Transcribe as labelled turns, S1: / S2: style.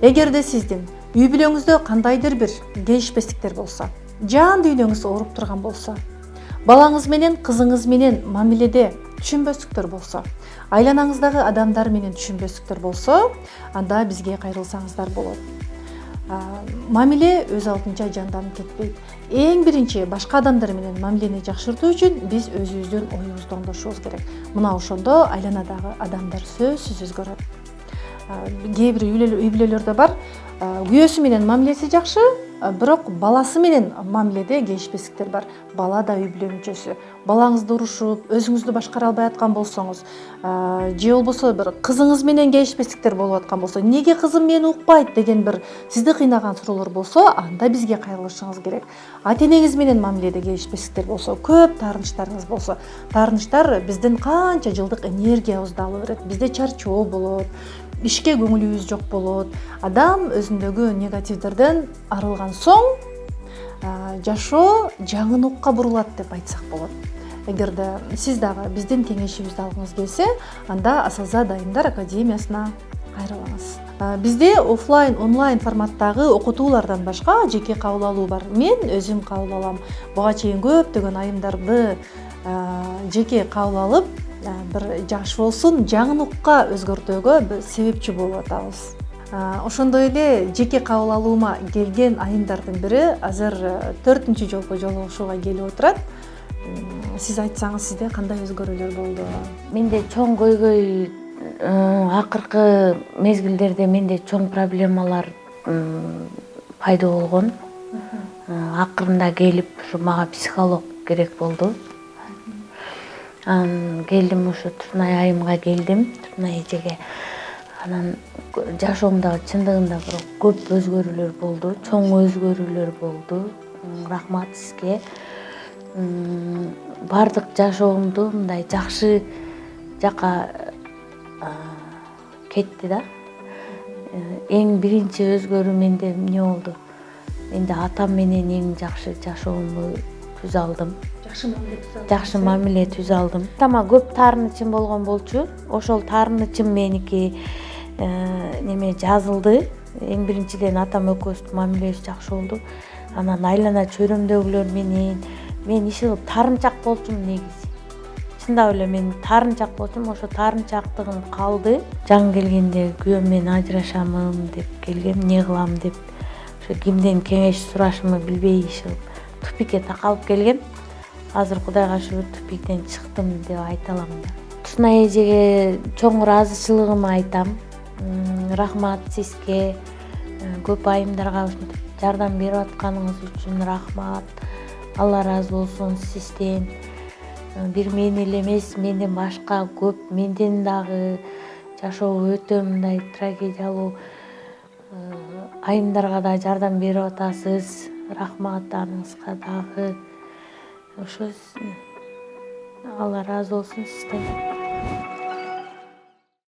S1: Эгерде сиздин үй бүлөңүздө кандайдыр бир келишпестиктер болсо, жан дүйнөңүз ооруп турган болсо, балаңыз менен кызыңыз менен мамиледе түшүнбөстүктөр болсо, айланаңыздагы адамдар менен түшүнбөстүктөр болсо, анда бизге кайрылсаңыздар болот. Мамиле өз алдынча жанданып кетпейт. Эң биринчи башка адамдар менен мамилени жакшыртуу үчүн биз өзүбүздүн оюбузду оңдошубуз керек. Мына ошондо айланадагы адамдар сөзсүз өзгөрөт. Кээ бир үй бүлөлөрдө бар, күйөөсү менен мамилеси жакшы, бирок баласы менен мамиледе келишпестиктер бар. Бала да үй бүлө мүчөсү. Балаңызды урушуп, өзүңүздү башкара албай аткан болсоңуз, же болбосо бир кызыңыз менен келишпестиктер болуп аткан болсо, неге кызым мени укпайт деген бир сизди кыйнаган суроолор болсо, анда бизге кайрылышыңыз керек. Ата-энеңиз менен мамиледе келишпестиктер болсо, көп таарынычтарыңыз болсо, таарынычтар биздин канча жылдык энергиябызды алып берет. Бизде чарчоо болот, ишке көңүлүбүз жок болот. Адам өзүндөгү негативдерден арылган соң жашоо жаңыныкка бурулат деп айтсак болот. Эгерде сиз дагы биздин кеңешибизди алгыңыз келсе, анда Асылза Дайындар академиясына кайрылыңыз. Бизде офлайн, онлайн форматтагы окутуулардан башка жеке кабыл алуу бар. Мен өзүм кабыл алам. Буга чейин көптөгөн айымдарды жеке кабыл алып, бир жаш болсун, жаңыныкка өзгөртүүгө себепчи болуп атабыз. Ошондой эле жеке кабыл алуума келген айымдардын бири азыр 4-чү жолку жолугушууга келип отурат. Сиз айтсаңыз, сизде кандай өзгөрүүлөр болду?
S2: Менде чоң көйгөй, акыркы мезгилдерде менде чоң проблемалар пайда болгон. Акырында келип мага психолог керек болду. Келдим, ушу Турнай айымга келдим, Турнай эжеге. Анан жашоомдо чындыгында бирок көп өзгөрүүлөр болду, чоң өзгөрүүлөр болду. Рахмат сизге. Бардык жашоомду мындай жакшы жака кетти да. Эң биринчи өзгөрүү менде эмне болду? Менде атам менен эң жакшы жашоомду түзө алдым. Жакшы мамиле түзө алдым. Атама көп таарынычым болгон болчу. Ошол таарынычым меники жазылды. Эң биринчиден атам экөөбүздүн мамилебиз жакшы болду. Анан айлана чөйрөмдөгүлөр менен мен иши кылып таарынчак болчумун негизи. Чындап эле мен таарынчак болчумун, ошо таарынчактыгым калды. Жаңы келгенде күйөөм менен ажырашамын деп келгем, эмне кылам деп. Ошо кимден кеңеш сурашымды билбей иши кылып тупикке такалып келгем. Азыр Кудайга шүгүр тупиктен чыктым деп айта алам да. Турнай эжеге чоң ыраазычылыгымды айтам. Рахмат сизге, көп айымдарга ушинтип жардам берип атканыңыз үчүн рахмат. Алла ыраазы болсун сизден. Бир мен эле эмес, менден башка көп, менден дагы жашоо өтө мындай трагедиялуу айымдарга да жардам берип атасыз. Рахмат аныңызга дагы. Ошо Алла ыраазы болсун сизден.